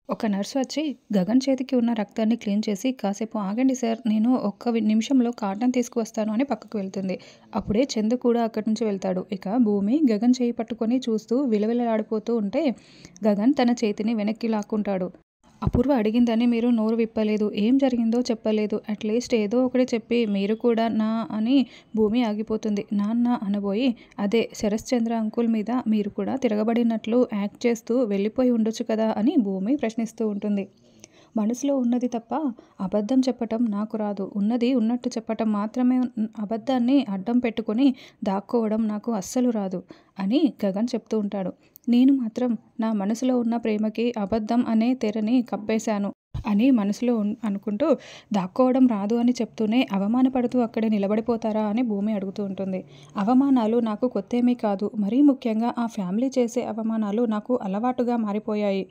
ఒక నర్స్ వచ్చి గగన్ చేతికి ఉన్న రక్తాన్ని క్లీన్ చేసి, "కాసేపు ఆగండి సార్, నేను ఒక్క నిమిషంలో కాటన్ తీసుకువస్తాను" అని పక్కకు వెళ్తుంది. అప్పుడే చందు కూడా అక్కడి నుంచి వెళ్తాడు. ఇక భూమి గగన్ చేయి పట్టుకొని చూస్తూ విలవిలలాడిపోతూ ఉంటే, గగన్ తన చేతిని వెనక్కి లాక్కుంటాడు. "అపూర్వ అడిగిందని మీరు నోరు విప్పలేదు. ఏం జరిగిందో చెప్పలేదు. అట్లీస్ట్ ఏదో ఒకటి చెప్పి మీరు కూడా నా" అని భూమి ఆగిపోతుంది. నాన్న అనబోయి, "అదే శరశ్చంద్ర అంకుల్ మీద మీరు కూడా తిరగబడినట్లు యాక్ట్ చేస్తూ వెళ్ళిపోయి ఉండొచ్చు కదా" అని భూమి ప్రశ్నిస్తూ ఉంటుంది. మనసులో ఉన్నది తప్ప అబద్ధం చెప్పటం నాకు రాదు. ఉన్నది ఉన్నట్టు చెప్పటం మాత్రమే. అబద్ధాన్ని అడ్డం పెట్టుకొని దాక్కోవడం నాకు అస్సలు రాదు అని గగన్ చెప్తూ ఉంటాడు. నేను మాత్రం నా మనసులో ఉన్న ప్రేమకి అబద్ధం అనే తెరని కప్పేశాను అని మనసులో అనుకుంటూ, దాక్కోవడం రాదు అని చెప్తూనే అవమానపడుతూ అక్కడే నిలబడిపోతారా అని భూమి అడుగుతూ ఉంటుంది. అవమానాలు నాకు కొత్తేమీ కాదు. మరీ ముఖ్యంగా ఆ ఫ్యామిలీ చేసే అవమానాలు నాకు అలవాటుగా మారిపోయాయి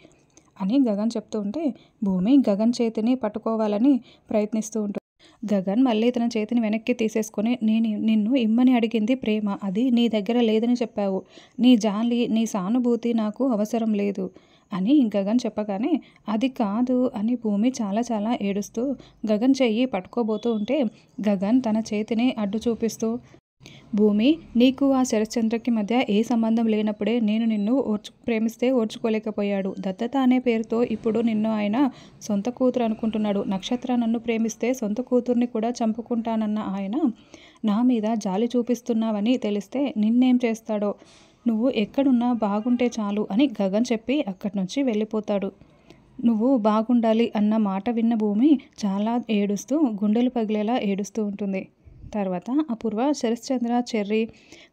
అని గగన్ చెప్తూ ఉంటే, భూమి గగన్ చేతిని పట్టుకోవాలని ప్రయత్నిస్తూ ఉంటుంది. గగన్ మళ్ళీ తన చేతిని వెనక్కి తీసేసుకొని, "నేను నిన్ను ఇమ్మని అడిగింది ప్రేమ. అది నీ దగ్గర లేదని చెప్పావు. నీ జాలి, నీ సానుభూతి నాకు అవసరం లేదు" అని గగన్ చెప్పగానే, "అది కాదు" అని భూమి చాలా చాలా ఏడుస్తూ గగన్ చెయ్యి పట్టుకోబోతూ ఉంటే, గగన్ తన చేతిని అడ్డు చూపిస్తూ, "భూమి, నీకు ఆ శరశ్చంద్రకి మధ్య ఏ సంబంధం లేనప్పుడే నేను నిన్ను ప్రేమిస్తే ఓర్చుకోలేకపోయాడు. దత్తత అనే పేరుతో ఇప్పుడు నిన్ను ఆయన సొంత కూతురు అనుకుంటున్నాడు. నక్షత్ర నన్ను ప్రేమిస్తే సొంత కూతుర్ని కూడా చంపుకుంటానన్న ఆయన నా మీద జాలి చూపిస్తున్నావని తెలిస్తే నిన్నేం చేస్తాడో. నువ్వు ఎక్కడున్నా బాగుంటే చాలు" అని గగన్ చెప్పి అక్కడి నుంచి వెళ్ళిపోతాడు. "నువ్వు బాగుండాలి" అన్న మాట విన్న భూమి చాలా ఏడుస్తూ, గుండెలు పగిలేలా ఏడుస్తూ ఉంటుంది. తర్వాత అపూర్వ, శరశ్చంద్ర, చెర్రి,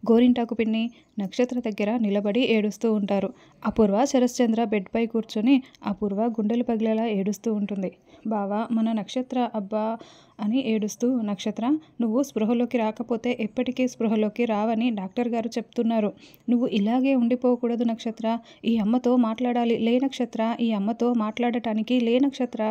గోరింటాకు పిన్ని, నక్షత్ర దగ్గర నిలబడి ఏడుస్తూ ఉంటారు. అపూర్వ, శరశ్చంద్ర బెడ్పై కూర్చొని అపూర్వ గుండెలు పగిలేలా ఏడుస్తూ ఉంటుంది. "బావా, మన నక్షత్ర అబ్బా" అని ఏడుస్తూ, "నక్షత్ర, నువ్వు స్పృహలోకి రాకపోతే ఎప్పటికీ స్పృహలోకి రావని డాక్టర్ గారు చెప్తున్నారు. నువ్వు ఇలాగే ఉండిపోకూడదు నక్షత్ర. ఈ అమ్మతో మాట్లాడాలి. లే నక్షత్ర, ఈ అమ్మతో మాట్లాడటానికి లే నక్షత్ర.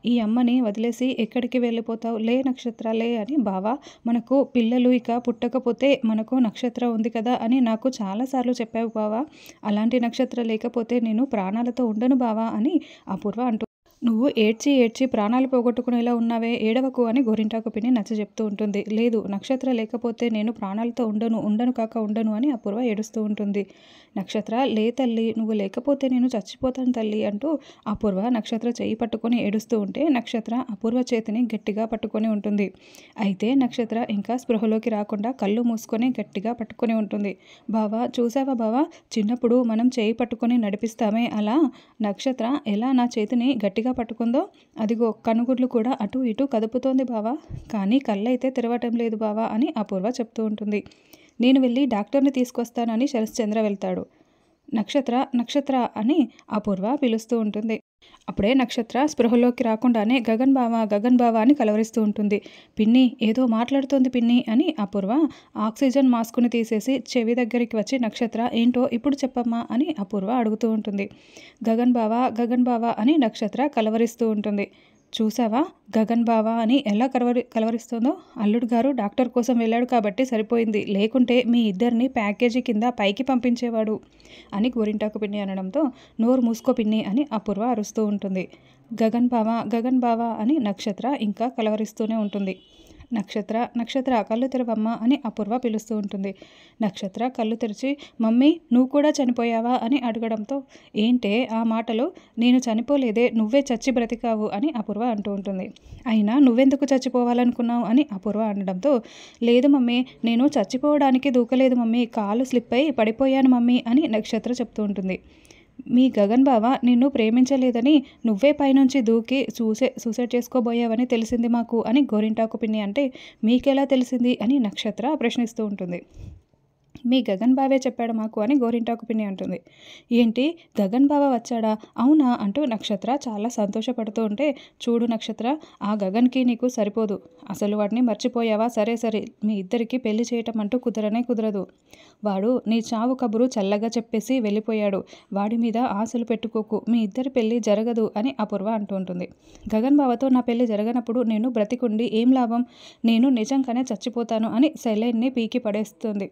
ఈ అమ్మని వదిలేసి ఎక్కడికి వెళ్ళిపోతావు? లే నక్షత్ర, లే" అని, "బావా, మనకు పిల్లలు ఇక పుట్టకపోతే మనకు నక్షత్ర ఉంది కదా అని నాకు చాలాసార్లు చెప్పావు బావా. అలాంటి నక్షత్ర లేకపోతే నేను ప్రాణాలతో ఉండను బావా" అని అపూర్వ అంటూ, "నువ్వు ఏడ్చి ఏడ్చి ప్రాణాలు పోగొట్టుకునేలా ఉన్నావే, ఏడవకు" అని గోరింటాకు పిన్ని నచ్చజెప్తూ ఉంటుంది. "లేదు, నక్షత్ర లేకపోతే నేను ప్రాణాలతో ఉండను కాక ఉండను" అని అపూర్వ ఏడుస్తూ ఉంటుంది. "నక్షత్ర, లే తల్లి, నువ్వు లేకపోతే నేను చచ్చిపోతాను తల్లి" అంటూ అపూర్వ నక్షత్ర చెయ్యి పట్టుకొని ఏడుస్తూ ఉంటే, నక్షత్ర అపూర్వ చేతిని గట్టిగా పట్టుకొని ఉంటుంది. అయితే నక్షత్ర ఇంకా స్పృహలోకి రాకుండా కళ్ళు మూసుకొని గట్టిగా పట్టుకొని ఉంటుంది. "బావా, చూసావా బావా, చిన్నప్పుడు మనం చేయి పట్టుకొని నడిపిస్తామే, అలా నక్షత్ర ఎలా నా చేతిని గట్టిగా పట్టుకుందో, అదిగో కనుగుడ్లు కూడా అటూ ఇటూ కదుపుతోంది బావా. కానీ కళ్ళైతే తెరవటం లేదు బావా" అని అపూర్వ చెప్తూ ఉంటుంది. "నేను వెళ్ళి డాక్టర్ని తీసుకొస్తానని" శరశ్చంద్ర వెళ్తాడు. "నక్షత్ర, నక్షత్ర" అని అపూర్వ పిలుస్తూ ఉంటుంది. అప్పుడే నక్షత్ర స్పృహలోకి రాకుండానే "గగన్ బావ, గగన్ బావ" అని కలవరిస్తూ ఉంటుంది. "పిన్ని, ఏదో మాట్లాడుతోంది పిన్ని" అని అపూర్వ ఆక్సిజన్ మాస్కుని తీసేసి చెవి దగ్గరికి వచ్చి, "నక్షత్ర, ఏంటో ఇప్పుడు చెప్పమ్మా" అని అపూర్వ అడుగుతూ ఉంటుంది. "గగన్ బావ, గగన్ బావ" అని నక్షత్ర కలవరిస్తూ ఉంటుంది. "చూసావా, గగన్ బావ అని ఎలా కలవరిస్తోందో? అల్లుడు గారు డాక్టర్ కోసం వెళ్ళాడు కాబట్టి సరిపోయింది. లేకుంటే మీ ఇద్దరిని ప్యాకేజీ కింద పైకి పంపించేవాడు" అని గోరింటాకు పిన్ని అనడంతో, "నోరు మూసుకో పిన్ని" అని అపూర్వ అరుస్తూ ఉంటుంది. "గగన్ బావ, గగన్ బావ" అని నక్షత్ర ఇంకా కలవరిస్తూనే ఉంటుంది. "నక్షత్ర, నక్షత్ర, కళ్ళు తెరవమ్మా" అని అపూర్వ పిలుస్తూ ఉంటుంది. నక్షత్ర కళ్ళు తెరిచి, "మమ్మీ, నువ్వు కూడా చనిపోయావా" అని అడగడంతో, "ఏంటే ఆ మాటలు? నేను చనిపోలేదే, నువ్వే చచ్చి బ్రతికావు" అని అపూర్వ అంటూ ఉంటుంది. "అయినా నువ్వెందుకు చచ్చిపోవాలనుకున్నావు" అని అపూర్వ అనడంతో, "లేదు మమ్మీ, నేను చచ్చిపోవడానికి దూకలేదు మమ్మీ, కాలు స్లిప్ అయి పడిపోయాను మమ్మీ" అని నక్షత్ర చెప్తూ ఉంటుంది. "మీ గగన్ బావ నిన్ను ప్రేమించలేదని నువ్వే పైనుంచి దూకి సూసైడ్ చేసుకోబోయావని తెలిసింది మాకు" అని గోరింటాకు పిన్ని అంటే, "మీకెలా తెలిసింది" అని నక్షత్ర ప్రశ్నిస్తూ ఉంటుంది. "మీ గగన్ బావే చెప్పాడు మాకు" అని గోరింటాకు పిన్ని అంటుంది. "ఏంటి, గగన్ బావ వచ్చాడా? అవునా?" అంటూ నక్షత్ర చాలా సంతోషపడుతూ ఉంటే, "చూడు నక్షత్ర, ఆ గగన్కి నీకు సరిపోదు. అసలు వాడిని మర్చిపోయావా? సరే సరే, మీ ఇద్దరికి పెళ్లి చేయటం అంటూ కుదరనే కుదరదు. వాడు నీ చావు కబురు చల్లగా చెప్పేసి వెళ్ళిపోయాడు. వాడి మీద ఆశలు పెట్టుకోకు. మీ ఇద్దరి పెళ్లి జరగదు" అని అపూర్వ అంటూ ఉంటుంది. "గగన్ బావతో నా పెళ్లి జరగనప్పుడు నేను బ్రతికుండి ఏం లాభం? నేను నిజంగానే చచ్చిపోతాను" అని సెలైన్ని పీకి పడేస్తుంది.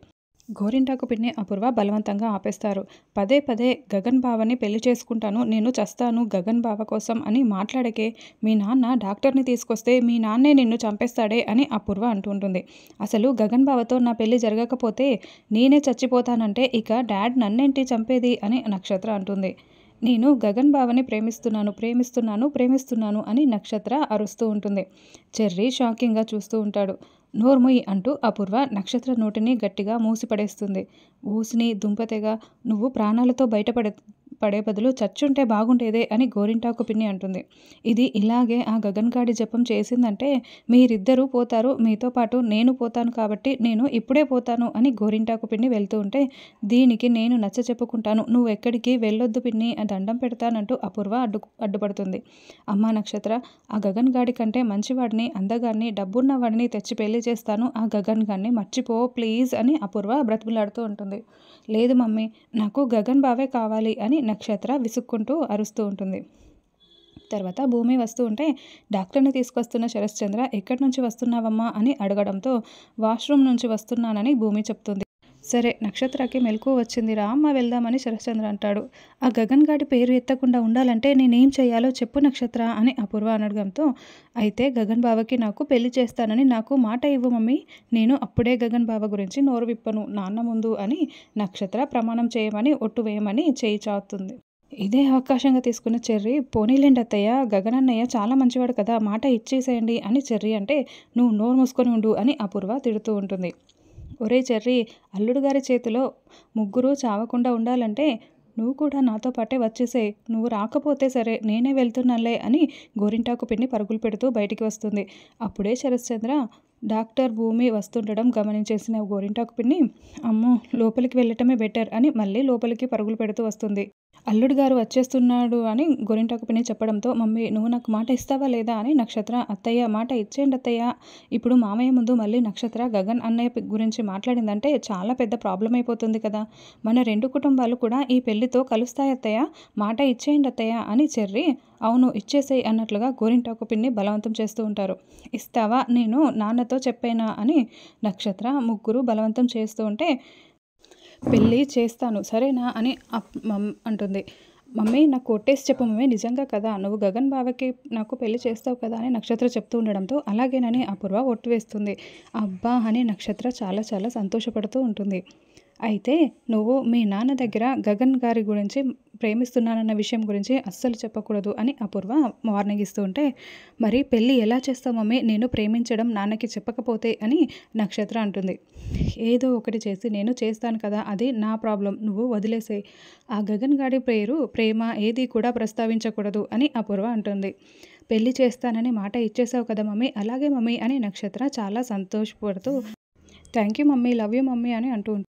గోరింటాకు పిన్ని అపూర్వ బలవంతంగా ఆపేస్తారు. పదే పదే గగన్ బావని పెళ్లి చేసుకుంటాను, నేను చస్తాను గగన్ బావ కోసం అని మాట్లాడకే. మీ నాన్న డాక్టర్ని తీసుకొస్తే మీ నాన్నే నిన్ను చంపేస్తాడే అని అపూర్వ అంటుంటుంది. అసలు గగన్ బావతో నా పెళ్లి జరగకపోతే నేనే చచ్చిపోతానంటే ఇక డాడ్ నన్నేంటి చంపేది అని నక్షత్ర అంటుంది. నేను గగన్ బావని ప్రేమిస్తున్నాను ప్రేమిస్తున్నాను ప్రేమిస్తున్నాను అని నక్షత్ర అరుస్తూ ఉంటుంది. చెర్రీ షాకింగ్గా చూస్తూ ఉంటాడు. నోర్ముయ్ అంటూ అపూర్వ నక్షత్ర నోటిని గట్టిగా మూసిపడేస్తుంది. ఊసిని దుంపతెగ, నువ్వు ప్రాణాలతో పడే బదులు చచ్చుంటే బాగుండేదే అని గోరింటాకు పిన్ని అంటుంది. ఇది ఇలాగే ఆ గగన్ గాడి జపం చేసిందంటే మీరిద్దరూ పోతారు, మీతో పాటు నేను పోతాను కాబట్టి నేను ఇప్పుడే పోతాను అని గోరింటాకు పిన్ని వెళ్తూ ఉంటే, దీనికి నేను నచ్చ చెప్పుకుంటాను, నువ్వు ఎక్కడికి వెళ్ళొద్దు పిన్ని దండం పెడతానంటూ అపూర్వ అడ్డుపడుతుంది. అమ్మా నక్షత్ర, ఆ గగన్ గాడి కంటే మంచివాడిని, అందగాడిని, డబ్బున్నవాడిని తెచ్చి పెళ్లి చేస్తాను, ఆ గగన్ గాడిని మర్చిపో ప్లీజ్ అని అపూర్వ బ్రతిమలాడుతూ ఉంటుంది. లేదు మమ్మీ, నాకు గగన్ బావే కావాలి అని నక్షత్ర విసుక్కుంటూ అరుస్తూ ఉంటుంది. తర్వాత భూమి వస్తూ ఉంటే డాక్టర్ని తీసుకొస్తున్న శరశ్చంద్ర ఎక్కడి నుంచి వస్తున్నావమ్మా అని అడగడంతో వాష్రూమ్ నుంచి వస్తున్నానని భూమి చెప్తుంది. సరే నక్షత్రకి మెలకువ వచ్చింది, రా అమ్మ వెళ్దామని శరశ్చంద్ర అంటాడు. ఆ గగన్ గాడి పేరు ఎత్తకుండా ఉండాలంటే నేనేం చేయాలో చెప్పు నక్షత్ర అని అపూర్వ అనడంతో, అయితే గగన్ బావకి నాకు పెళ్లి చేస్తానని నాకు మాట ఇవ్వు మమ్మీ, నేను అప్పుడే గగన్ బావ గురించి నోరు విప్పను నాన్న ముందు అని నక్షత్ర ప్రమాణం చేయమని ఒట్టు వేయమని చేయి చాస్తుంది. ఇదే అవకాశంగా తీసుకున్న చెర్రీ, పోనీలేండి అత్తయ్య, గగన్ అన్నయ్య చాలా మంచివాడు కదా, మాట ఇచ్చేసేయండి అని చెర్రీ అంటే, నువ్వు నోరు మూసుకొని ఉండు అని అపూర్వ తిడుతూ ఉంటుంది. ఒరే చెర్రీ, అల్లుడు గారి చేతిలో ముగ్గురు చావకుండా ఉండాలంటే నువ్వు కూడా నాతో పాటే వచ్చేసేయ్, నువ్వు రాకపోతే సరే నేనే వెళ్తున్నానులే అని గోరింటాకు పిన్ని పరుగులు పెడుతూ బయటికి వస్తుంది. అప్పుడే శరశ్చంద్ర డాక్టర్ భూమి వస్తుండడం గమనించేసిన గోరింటాకు పిన్ని, అమ్మో లోపలికి వెళ్ళటమే బెటర్ అని మళ్ళీ లోపలికి పరుగులు పెడుతూ వస్తుంది. అల్లుడు గారు వచ్చేస్తున్నాడు అని గోరింటాకు పిన్ని చెప్పడంతో, మమ్మీ నువ్వు నాకు మాట ఇస్తావా లేదా అని నక్షత్ర, అత్తయ్య మాట ఇచ్చేయండి అత్తయ్య, ఇప్పుడు మామయ్య ముందు మళ్ళీ నక్షత్ర గగన్ అన్నయ్య గురించి మాట్లాడిందంటే చాలా పెద్ద ప్రాబ్లం అయిపోతుంది కదా, మన రెండు కుటుంబాలు కూడా ఈ పెళ్లితో కలుస్తాయి అత్తయ్య, మాట ఇచ్చేయండి అత్తయ్య అని చెర్రీ, అవును ఇచ్చేసేయి అన్నట్లుగా గోరింటాకు పిన్ని బలవంతం చేస్తూ ఉంటారు. ఇస్తావా, నేను నాన్నతో చెప్పేనా అని నక్షత్ర ముగ్గురు బలవంతం చేస్తూ ఉంటే, పెళ్ళి చేస్తాను సరేనా అని అంటుంది. మమ్మీ నాకు కొట్టేసి చెప్పు మమ్మీ, నిజంగా కదా నువ్వు గగన్ బావకి నాకు పెళ్లి చేస్తావు కదా అని నక్షత్ర చెప్తూ ఉండడంతో, అలాగేనని అపూర్వ ఒట్టు వేస్తుంది. అబ్బా అని నక్షత్ర చాలా చాలా సంతోషపడుతూ ఉంటుంది. అయితే నువ్వు మీ నాన్న దగ్గర గగన్ గారి గురించి ప్రేమిస్తున్నానన్న విషయం గురించి అస్సలు చెప్పకూడదు అని అపూర్వ వార్నింగ్ ఇస్తూ ఉంటే, మరి పెళ్ళి ఎలా చేస్తావు మమ్మీ, నేను ప్రేమించడం నాన్నకి చెప్పకపోతే అని నక్షత్ర అంటుంది. ఏదో ఒకటి చేసి నేను చేస్తాను కదా, అది నా ప్రాబ్లం, నువ్వు వదిలేసేయి, ఆ గగన్ గాడి పేరు ప్రేమ ఏది కూడా ప్రస్తావించకూడదు అని అపూర్వ అంటుంది. పెళ్ళి చేస్తానని మాట ఇచ్చేసావు కదా మమ్మీ, అలాగే మమ్మీ అని నక్షత్ర చాలా సంతోషపడుతూ thank you mummy, love you mummy అని అంటూ ఉంటుంది.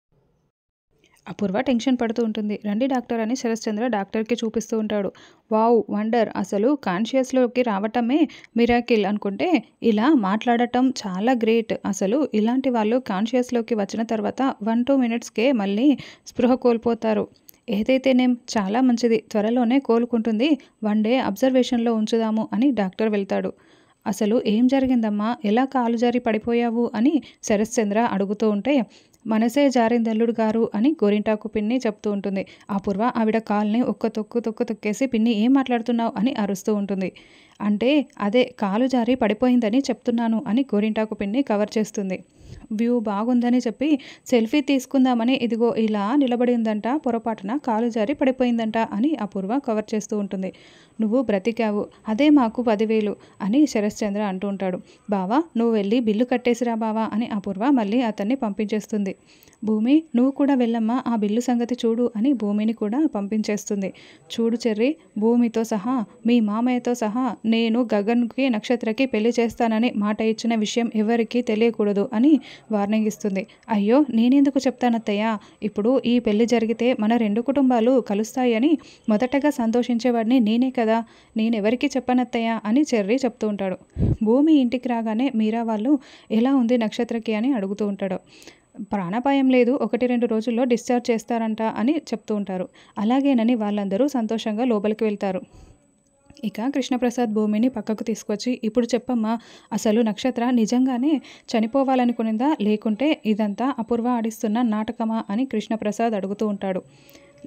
అపూర్వ టెన్షన్ పడుతూ ఉంటుంది. రండి డాక్టర్ అని శరశ్చంద్ర డాక్టర్కి చూపిస్తూ ఉంటాడు. వావ్ వండర్, అసలు కాన్షియస్లోకి రావటమే మిరాకిల్ అనుకుంటే ఇలా మాట్లాడటం చాలా గ్రేట్, అసలు ఇలాంటి వాళ్ళు కాన్షియస్లోకి వచ్చిన తర్వాత 1-2 మినిట్స్కే మళ్ళీ స్పృహ కోల్పోతారు. ఏదైతేనేం చాలా మంచిది, త్వరలోనే కోలుకుంటుంది, 1 డే అబ్జర్వేషన్లో ఉంచుదాము అని డాక్టర్ వెళ్తాడు. అసలు ఏం జరిగిందమ్మా, ఎలా కాలు జారి పడిపోయావు అని శరశ్చంద్ర అడుగుతూ ఉంటే, మనసే జారిందల్లుడు గారు అని గోరింటాకు పిన్ని చెప్తూ ఉంటుంది. అపూర్వ ఆవిడ కాల్ని ఒక్క తొక్కేసి, పిన్ని ఏం మాట్లాడుతున్నావు అని అరుస్తూ ఉంటుంది. అంటే అదే కాలు జారి పడిపోయిందని చెప్తున్నాను అని గోరింటాకు పిన్ని కవర్ చేస్తుంది. వ్యూ బాగుందని చెప్పి సెల్ఫీ తీసుకుందామని ఇదిగో ఇలా నిలబడిందంట, పొరపాటున కాలు జారి పడిపోయిందంట అని అపూర్వ కవర్ చేస్తూ ఉంటుంది. నువ్వు బ్రతికావు, అదే మాకు 10,000 అని శరశ్చంద్ర అంటూ ఉంటాడు. బావా నువ్వు వెళ్ళి బిల్లు కట్టేసిరా బావా అని అపూర్వ మళ్ళీ అతన్ని పంపించేస్తుంది. భూమి నువ్వు కూడా వెళ్ళమ్మా, ఆ బిల్లు సంగతి చూడు అని భూమిని కూడా పంపించేస్తుంది. చూడు చెర్రీ, భూమితో సహా మీ మామయ్యతో సహా నేను గగన్కి నక్షత్రకి పెళ్లి చేస్తానని మాట ఇచ్చిన విషయం ఎవరికీ తెలియకూడదు అని వార్నింగ్ ఇస్తుంది. అయ్యో నేనెందుకు చెప్తానత్తయ్య, ఇప్పుడు ఈ పెళ్లి జరిగితే మన రెండు కుటుంబాలు కలుస్తాయని మొదటగా సంతోషించేవాడిని నేనే కదా, నేనెవరికి చెప్పనత్తయ్య అని చెర్రీ చెప్తూ ఉంటాడు. భూమి ఇంటికి రాగానే మీరా వాళ్ళు ఎలా ఉంది నక్షత్రకి అని అడుగుతూ ఉంటాడు. ప్రాణాపాయం లేదు, 1-2 రోజుల్లో డిశ్చార్జ్ చేస్తారంట అని చెప్తూ ఉంటారు. అలాగేనని వాళ్ళందరూ సంతోషంగా లోపలికి వెళ్తారు. ఇక కృష్ణప్రసాద్ భూమిని పక్కకు తీసుకొచ్చి, "ఇప్పుడు చెప్పమ్మా, అసలు నక్షత్ర నిజంగానే చనిపోవాలనుకునిందా? లేకుంటే ఇదంతా అపూర్వ ఆడిస్తున్న నాటకమా?" అని కృష్ణప్రసాద్ అడుగుతూ ఉంటాడు.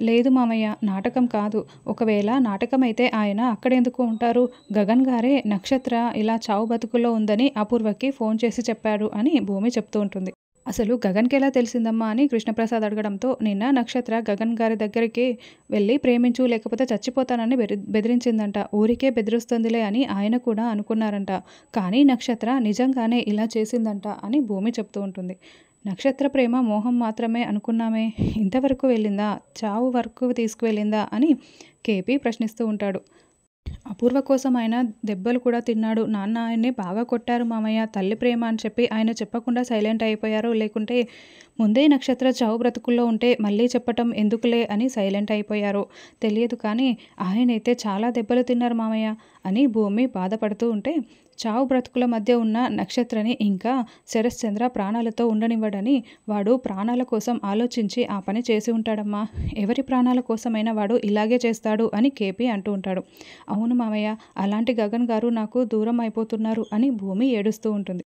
"లేదు మామయ్య, నాటకం కాదు. ఒకవేళ నాటకమైతే ఆయన అక్కడెందుకు ఉంటారు? గగన్ గారే నక్షత్ర ఇలా చావు బతుకుల్లో ఉందని అపూర్వకి ఫోన్ చేసి చెప్పాడు" అని భూమి చెప్తూ ఉంటుంది. "అసలు గగన్‌కెలా తెలిసిందమ్మా?" అని కృష్ణప్రసాద్ అడగడంతో, "నిన్న నక్షత్ర గగన్ గారి దగ్గరికి వెళ్ళి ప్రేమించు లేకపోతే చచ్చిపోతానని బెదిరించిందంట. ఊరికే బెదిరిస్తుందిలే అని ఆయన కూడా అనుకున్నారంట. కానీ నక్షత్ర నిజంగానే ఇలా చేసిందంట" అని భూమి చెప్తూ ఉంటుంది. "నక్షత్ర ప్రేమ మోహం మాత్రమే అనుకున్నామే. ఇంతవరకు వెళ్ళిందా? చావు వరకు తీసుకువెళ్ళిందా?" అని కేపీ ప్రశ్నిస్తూ ఉంటాడు. "అపూర్వ కోసం ఆయన దెబ్బలు కూడా తిన్నాడు. నాన్న ఆయన్ని బాగా కొట్టారు మామయ్య. తల్లి ప్రేమ అని చెప్పి ఆయన చెప్పకుండా సైలెంట్ అయిపోయారు. లేకుంటే ముందే నక్షత్ర చావు బ్రతుకుల్లో ఉంటే మళ్ళీ చెప్పటం ఎందుకులే అని సైలెంట్ అయిపోయారు. తెలియదు కానీ ఆయనైతే చాలా దెబ్బలు తిన్నారు మామయ్య" అని భూమి బాధపడుతూ ఉంటే, చావు బ్రతుకుల మధ్య ఉన్న నక్షత్రని ఇంకా శరశ్చంద్ర ప్రాణాలతో ఉండనివ్వడని, వాడు ప్రాణాల కోసం ఆలోచించి ఆ పని చేసి ఉంటాడమ్మా. ఎవరి ప్రాణాల కోసమైనా వాడు ఇలాగే చేస్తాడు అని కేపీ అంటూ ఉంటాడు. "అవును మామయ్య, అలాంటి గగన్ గారు నాకు దూరం అయిపోతున్నారు" అని భూమి ఏడుస్తూ ఉంటుంది.